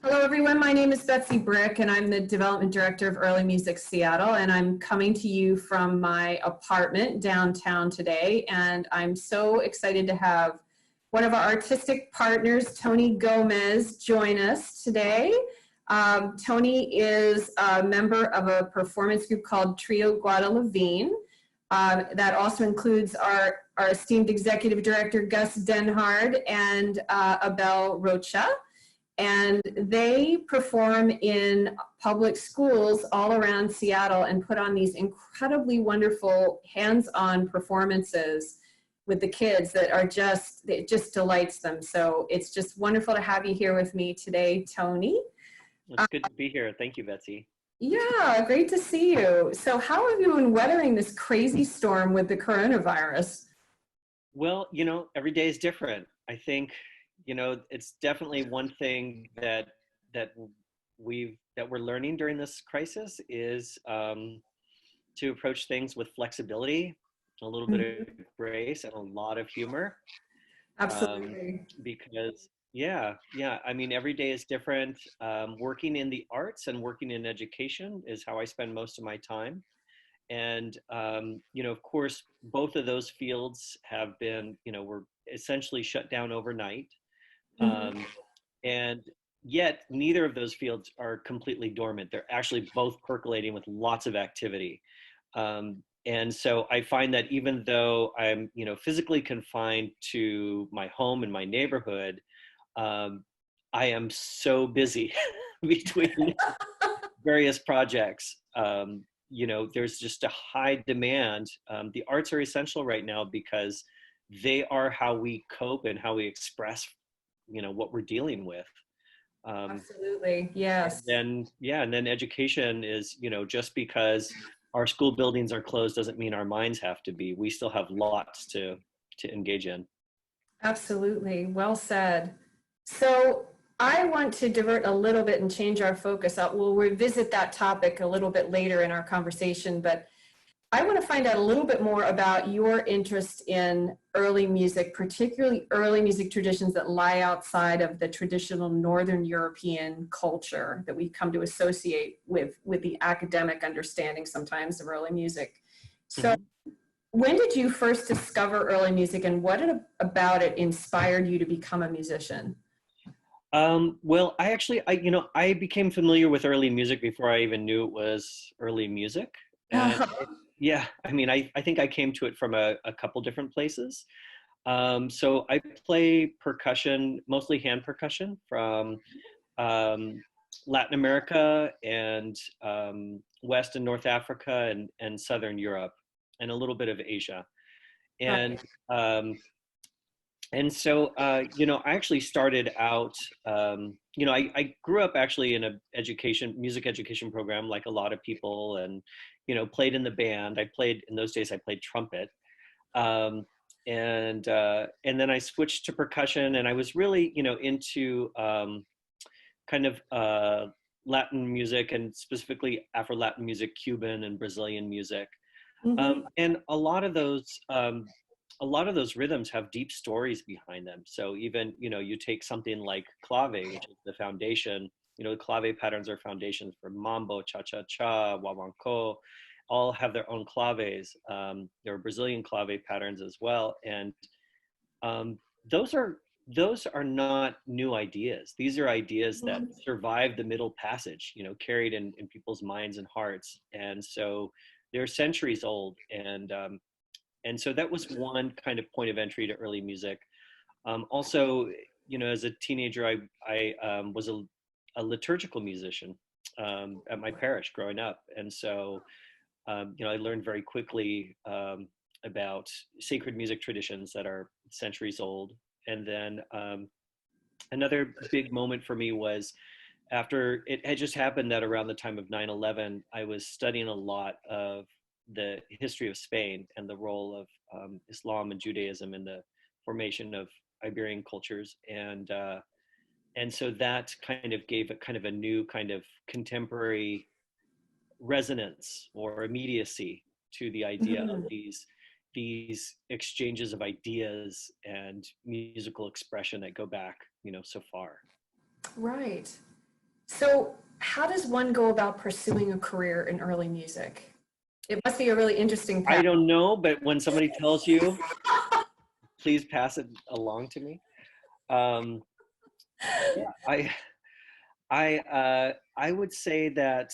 Hello, everyone. My name is Betsy Brick, and I'm the Development Director of Early Music Seattle, and I'm coming to you from my apartment downtown today, and I'm so excited to have one of our artistic partners, Tony Gomez, join us today. Tony is a member of a performance group called Trio Guadalavine. That also includes our esteemed Executive Director, Gus Denhard, and Abel Rocha. And they perform in public schools all around Seattle and put on these incredibly wonderful hands-on performances with the kids that are it just delights them. So it's just wonderful to have you here with me today, Tony. It's good to be here. Thank you, Betsy. Yeah, great to see you. So how have you been weathering this crazy storm with the coronavirus? Well, every day is different. I think, it's definitely one thing that we're learning during this crisis is to approach things with flexibility, a little bit of grace, and a lot of humor. Absolutely. Because I mean, every day is different. Working in the arts and working in education is how I spend most of my time. And, of course, both of those fields have been, were essentially shut down overnight. And yet neither of those fields are completely dormant. They're actually both percolating with lots of activity. And so I find that even though I'm, physically confined to my home and my neighborhood, I am so busy between various projects. There's just a high demand. The arts are essential right now because they are how we cope and how we express, what we're dealing with. Absolutely, yes. And then education is, just because our school buildings are closed doesn't mean our minds have to be. We still have lots to engage in. Absolutely, well said. So I want to divert a little bit and change our focus. We'll revisit that topic a little bit later in our conversation, but I want to find out a little bit more about your interest in early music, particularly early music traditions that lie outside of the traditional Northern European culture that we come to associate with the academic understanding sometimes of early music. So when did you first discover early music, and what about it inspired you to become a musician? Well, I became familiar with early music before I even knew it was early music. And yeah, I mean, I think I came to it from a couple different places. So I play percussion, mostly hand percussion from Latin America and West and North Africa and Southern Europe and a little bit of Asia. And so, I actually started out, I grew up actually in a music education program like a lot of people, and, played in the band. In those days, I played trumpet. And then I switched to percussion, and I was really, into kind of Latin music, and specifically Afro-Latin music, Cuban and Brazilian music. And a lot of those rhythms have deep stories behind them. So even, you take something like clave, which is the foundation, the clave patterns are foundations for mambo, cha-cha-cha, guaguancó, all have their own claves. There are Brazilian clave patterns as well. And those are not new ideas. These are ideas that survived the Middle Passage, carried in people's minds and hearts. And so they're centuries old. And so that was one kind of point of entry to early music. Also, as a teenager, I was a liturgical musician at my parish growing up. And so, I learned very quickly about sacred music traditions that are centuries old. And then another big moment for me was after it had just happened that around the time of 9/11, I was studying a lot of the history of Spain and the role of Islam and Judaism in the formation of Iberian cultures. And so that kind of gave a new kind of contemporary resonance or immediacy to the idea of these exchanges of ideas and musical expression that go back, so far. Right. So, how does one go about pursuing a career in early music? It must be a really interesting I path. don't know, but when somebody tells you, please pass it along to me. Um, yeah, I would say that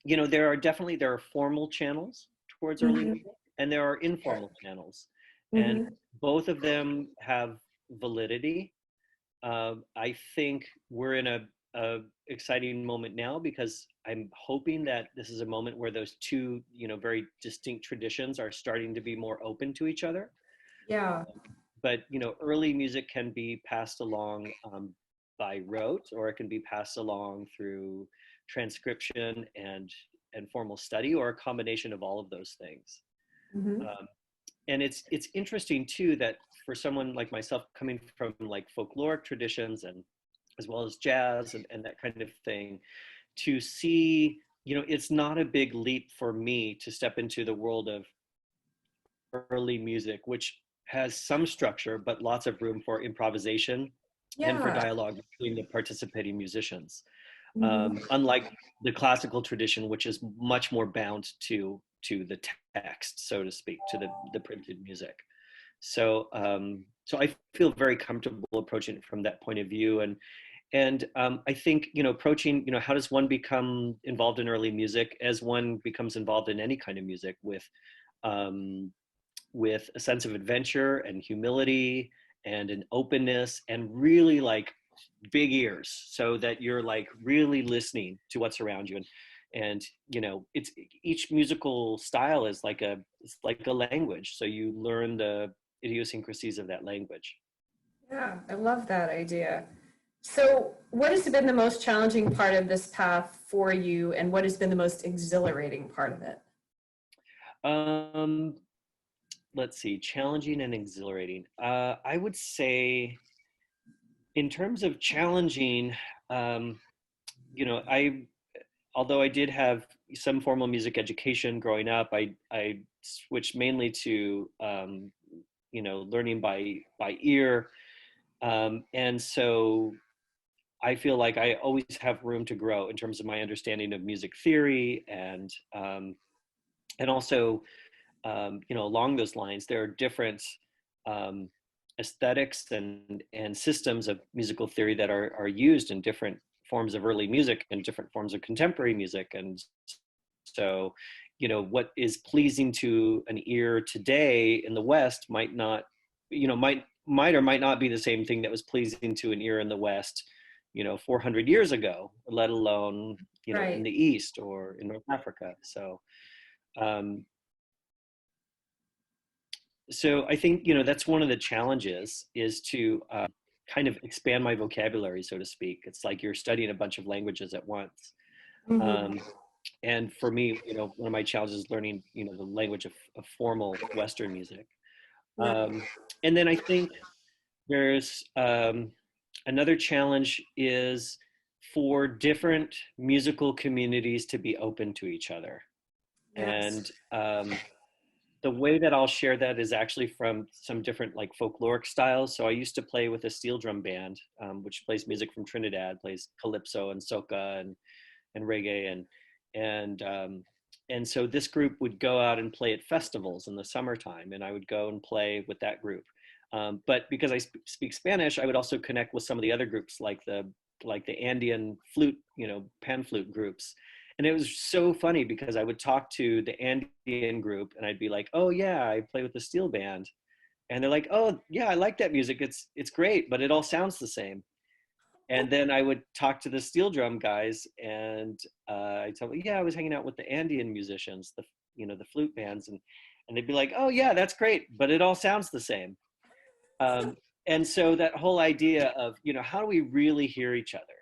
there are formal channels towards early Hmm. music, and there are informal channels, and Hmm. both of them have validity. I think we're in a exciting moment now because I'm hoping that this is a moment where those two, very distinct traditions are starting to be more open to each other. Yeah. But early music can be passed along by rote, or it can be passed along through transcription and formal study, or a combination of all of those things. Hmm. Um, and it's interesting too that for someone like myself coming from like folkloric traditions and as well as jazz and that kind of thing, to see, it's not a big leap for me to step into the world of early music, which has some structure, but lots of room for improvisation and for Yeah. dialogue between the participating musicians. Hmm. Unlike the classical tradition, which is much more bound to the text, so to speak, to the printed music. So I feel very comfortable approaching it from that point of view, and I think approaching how does one become involved in early music, as one becomes involved in any kind of music, um, with a sense of adventure and humility and an openness and really like big ears, so that you're like really listening to what's around you, and it's each musical style is like a language, so you learn the idiosyncrasies of that language. Yeah, I love that idea. So, what has been the most challenging part of this path for you, and what has been the most exhilarating part of it? um let's see, challenging and exhilarating. I would say in terms of challenging, um I although I did have some formal music education growing up, I switched mainly to learning by ear, and so I feel like I always have room to grow in terms of my understanding of music theory, and also along those lines there are different um, aesthetics and systems of musical theory that are used in different forms of early music and different forms of contemporary music. And so, what is pleasing to an ear today in the West might not, might or might not be the same thing that was pleasing to an ear in the West, 400 years ago, let alone, in Right. the East or in North Africa. Um, so I think, that's one of the challenges, is to kind of expand my vocabulary, so to speak. It's like you're studying a bunch of languages at once. Hmm. Um, and for me, one of my challenges is learning, the language of formal Western music. Yeah. Um, and then I think there's another challenge is for different musical communities to be open to each other. Yes. And the way that I'll share that is actually from some different like folkloric styles. So I used to play with a steel drum band, which plays music from Trinidad, plays calypso and soca and reggae, and so this group would go out and play at festivals in the summertime, and I would go and play with that group. But because I speak Spanish, I would also connect with some of the other groups, like the Andean flute, pan flute groups. And it was so funny because I would talk to the Andean group and I'd be like, "Oh yeah, I play with the steel band," and they're like, "Oh yeah, I like that music. It's great, but it all sounds the same." And then I would talk to the steel drum guys, and I tell them, "Yeah, I was hanging out with the Andean musicians, the flute bands," and they'd be like, "Oh yeah, that's great, but it all sounds the same." Um, and so that whole idea of, how do we really hear each other?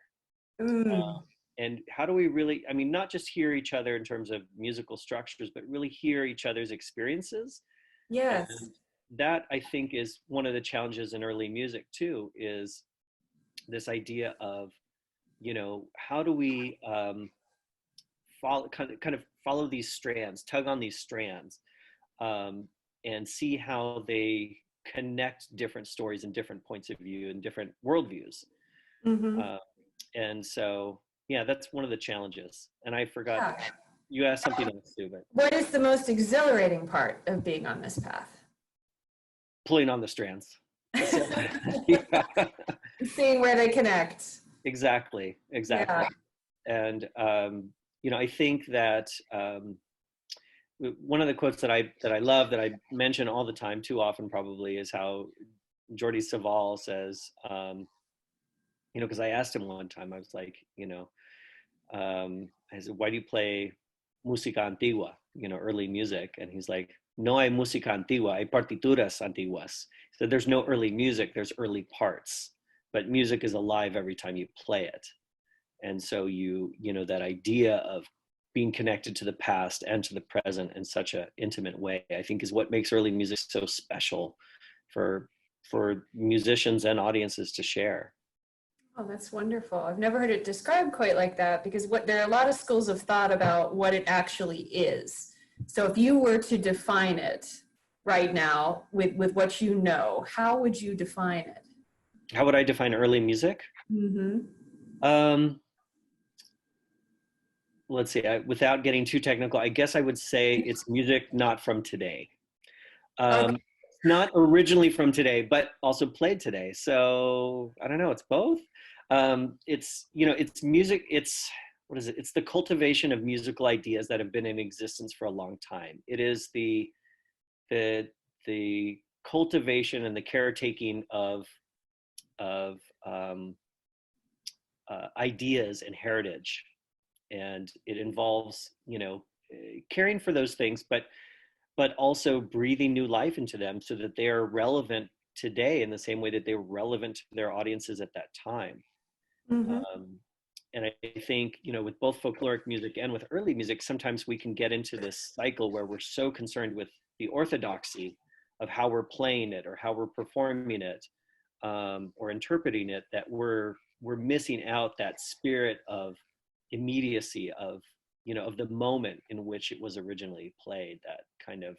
Mm. And how do we really, I mean, not just hear each other in terms of musical structures, but really hear each other's experiences. Yes. And that, I think, is one of the challenges in early music too, is this idea of, how do we follow, kind of follow these strands, tug on these strands, um, and see how they connect different stories and different points of view and different worldviews. Mm-hmm. And so, yeah, that's one of the challenges. And I forgot, Yeah. you asked something else too, but What is the most exhilarating part of being on this path? pulling on the strands. So, yeah, Seeing where they connect. exactly, exactly. Yeah. And, I think that one of the quotes that I love, that I mention all the time, too often probably, is how Jordi Savall says, because I asked him one time, I was like, I said, why do you play música antigua, early music? And he's like, no hay música antigua, hay partituras antiguas. So there's no early music, there's early parts, but music is alive every time you play it. And so that idea of being connected to the past and to the present in such an intimate way, I think, is what makes early music so special for musicians and audiences to share. Oh, that's wonderful. I've never heard it described quite like that, because there are a lot of schools of thought about what it actually is. So if you were to define it right now with what you know, how would you define it? How would I define early music? Mm-hmm. Um, let's see, without getting too technical, I guess I would say it's music not from today. Okay. Not originally from today, but also played today. So I don't know, it's both. It's music, what is it? It's the cultivation of musical ideas that have been in existence for a long time. It is the cultivation and the caretaking of ideas and heritage, and it involves caring for those things, but also breathing new life into them so that they are relevant today in the same way that they were relevant to their audiences at that time. Mm-hmm. And I think, with both folkloric music and with early music, sometimes we can get into this cycle where we're so concerned with the orthodoxy of how we're playing it or how we're performing it, or interpreting it, that we're missing out that spirit of immediacy of the moment in which it was originally played, that kind of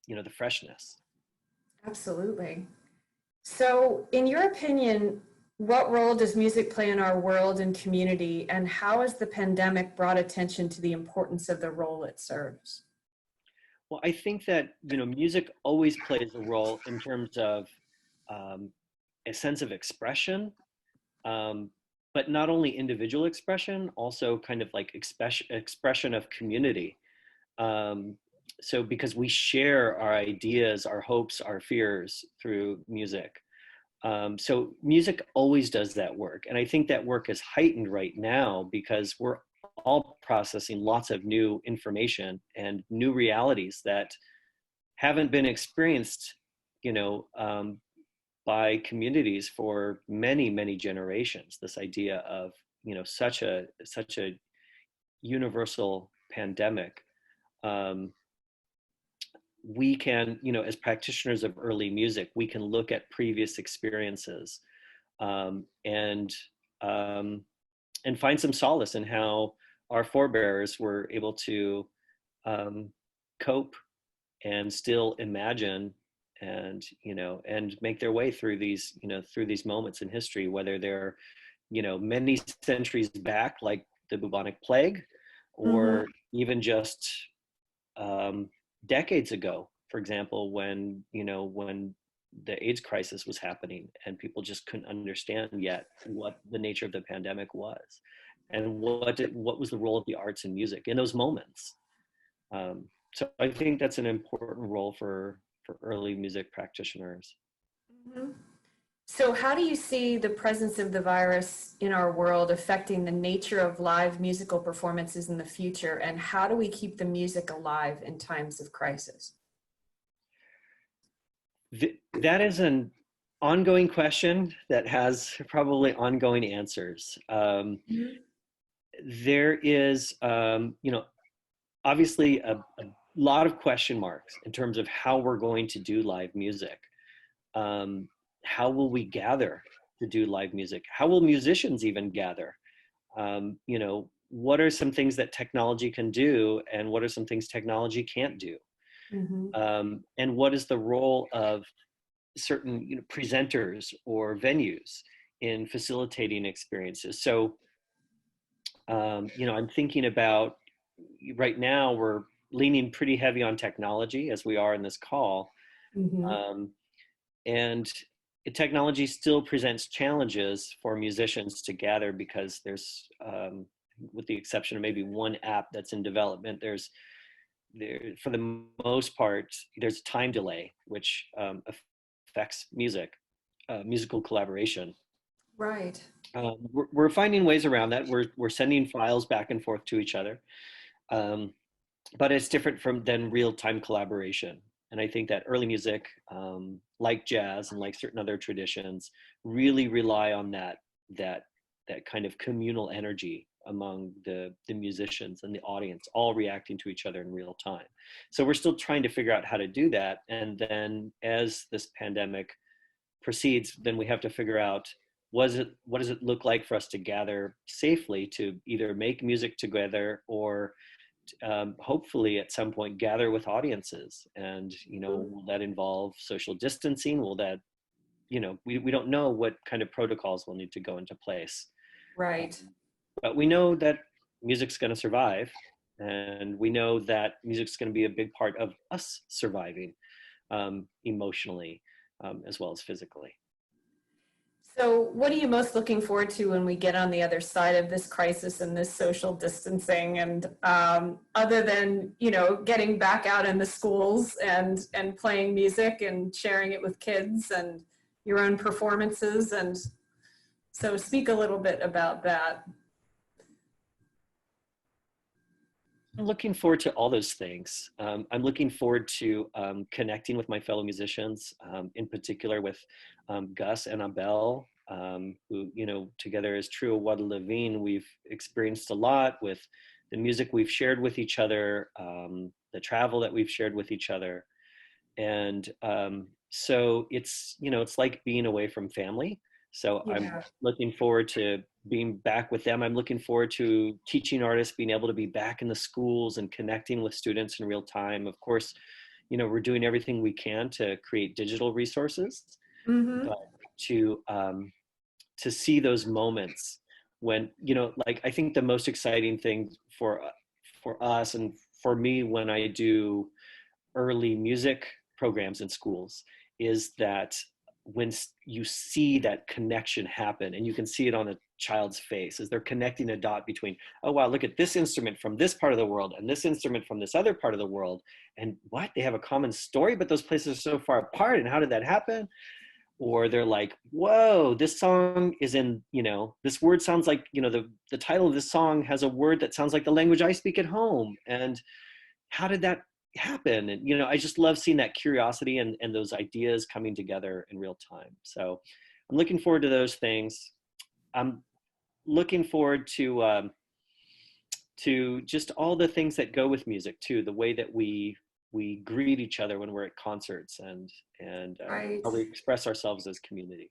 the freshness. Absolutely. So, in your opinion, what role does music play in our world and community, and how has the pandemic brought attention to the importance of the role it serves? Well, I think that music always plays a role in terms of um, a sense of expression, um, but not only individual expression, also kind of like expression of community. Um, so because we share our ideas, our hopes, our fears through music. So music always does that work. And I think that work is heightened right now because we're all processing lots of new information and new realities that haven't been experienced, you know, um, by communities for many, many generations. This idea of, such a universal pandemic. Um, we can, as practitioners of early music, we can look at previous experiences, um, and um, and find some solace in how our forebears were able to um, cope and still imagine, and and make their way through these moments in history, whether they're many centuries back, like the bubonic plague, Mm-hmm. or even just um, decades ago, for example, when the AIDS crisis was happening and people just couldn't understand yet what the nature of the pandemic was, and what was the role of the arts and music in those moments. So I think that's an important role for early music practitioners. Mm-hmm. So, how do you see the presence of the virus in our world affecting the nature of live musical performances in the future? And how do we keep the music alive in times of crisis? That is an ongoing question that has probably ongoing answers. Mhm. There is, obviously a lot of question marks in terms of how we're going to do live music. Um, how will we gather to do live music? How will musicians even gather? What are some things that technology can do, and what are some things technology can't do? Mhm. And what is the role of certain presenters or venues in facilitating experiences. So, I'm thinking about right now we're leaning pretty heavy on technology as we are in this call. Mm-hmm. Um, and technology still presents challenges for musicians to gather because there's, with the exception of maybe one app that's in development, for the most part, there's time delay, which affects musical collaboration. Right. We're finding ways around that. We're sending files back and forth to each other, um, but it's different than real time collaboration. And I think that early music, like jazz and like certain other traditions, really rely on that that kind of communal energy among the musicians and the audience, all reacting to each other in real time. So we're still trying to figure out how to do that. And then as this pandemic proceeds, then we have to figure out what does it look like for us to gather safely to either make music together or hopefully at some point gather with audiences. And will that involve social distancing? Will that, we don't know what kind of protocols will need to go into place. Right. But we know that music's going to survive, and we know that music's going to be a big part of us surviving, emotionally, as well as physically. So what are you most looking forward to when we get on the other side of this crisis and this social distancing? And other than, getting back out in the schools and playing music and sharing it with kids and your own performances. And so speak a little bit about that. I'm looking forward to all those things. I'm looking forward to connecting with my fellow musicians, in particular with Gus and Abel, who, together as Trio Guadalavine, we've experienced a lot with the music we've shared with each other, the travel that we've shared with each other. And so it's like being away from family. So Yeah. I'm looking forward to being back with them. I'm looking forward to teaching artists being able to be back in the schools and connecting with students in real time. Of course, we're doing everything we can to create digital resources, Mm-hmm. but to see those moments when, like, I think the most exciting thing for us and for me when I do early music programs in schools is that when you see that connection happen, and you can see it on a child's face as they're connecting a dot between, oh wow, look at this instrument from this part of the world and this instrument from this other part of the world, and what, they have a common story, but those places are so far apart, and how did that happen? Or they're like, whoa, this song is in, this word sounds like, the title of this song has a word that sounds like the language I speak at home, and how did that happen? And I just love seeing that curiosity and those ideas coming together in real time. So I'm looking forward to those things. I'm looking forward to just all the things that go with music too, the way that we greet each other when we're at concerts, and Right. how we express ourselves as community.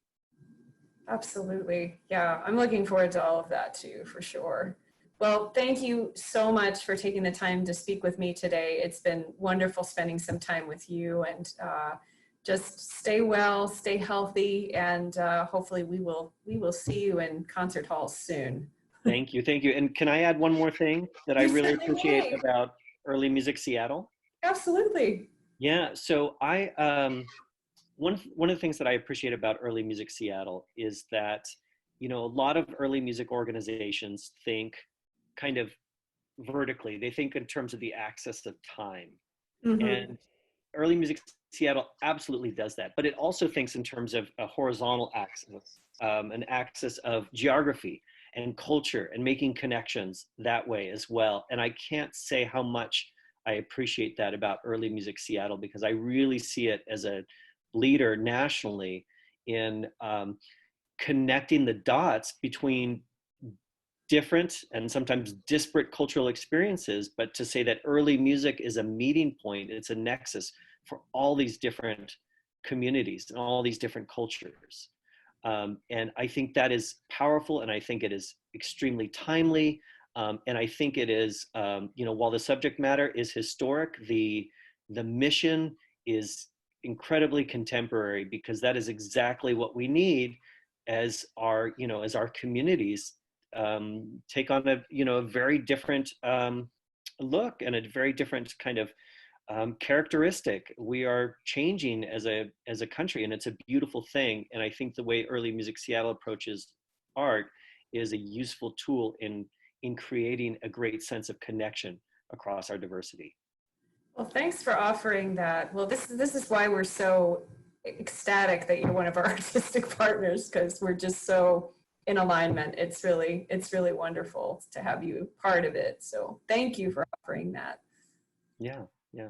Absolutely. Yeah, I'm looking forward to all of that too, for sure. Well, thank you so much for taking the time to speak with me today. It's been wonderful spending some time with you, and just stay well, stay healthy, and hopefully we will see you in concert halls soon. Thank you. And can I add one more thing that I You really certainly appreciate may. about Early Music Seattle? Absolutely. Yeah, so I one of the things that I appreciate about Early Music Seattle is that, a lot of early music organizations think kind of vertically. They think in terms of the axis of time. Mm-hmm. And Early Music Seattle absolutely does that. But it also thinks in terms of a horizontal axis, an axis of geography and culture, and making connections that way as well. And I can't say how much I appreciate that about Early Music Seattle, because I really see it as a leader nationally in connecting the dots between different and sometimes disparate cultural experiences, but to say that early music is a meeting point, it's a nexus for all these different communities and all these different cultures. And I think that is powerful, and I think it is extremely timely. And I think it is, while the subject matter is historic, the mission is incredibly contemporary, because that is exactly what we need as our, as our communities take on a, a very different look and a very different kind of characteristic. We are changing as a country, and it's a beautiful thing. And I think the way Early Music Seattle approaches art is a useful tool in creating a great sense of connection across our diversity. Well, thanks for offering that. Well, this is why we're so ecstatic that you're one of our artistic partners, because we're just so in alignment. It's really wonderful to have you part of it. So thank you for offering that. Yeah, yeah.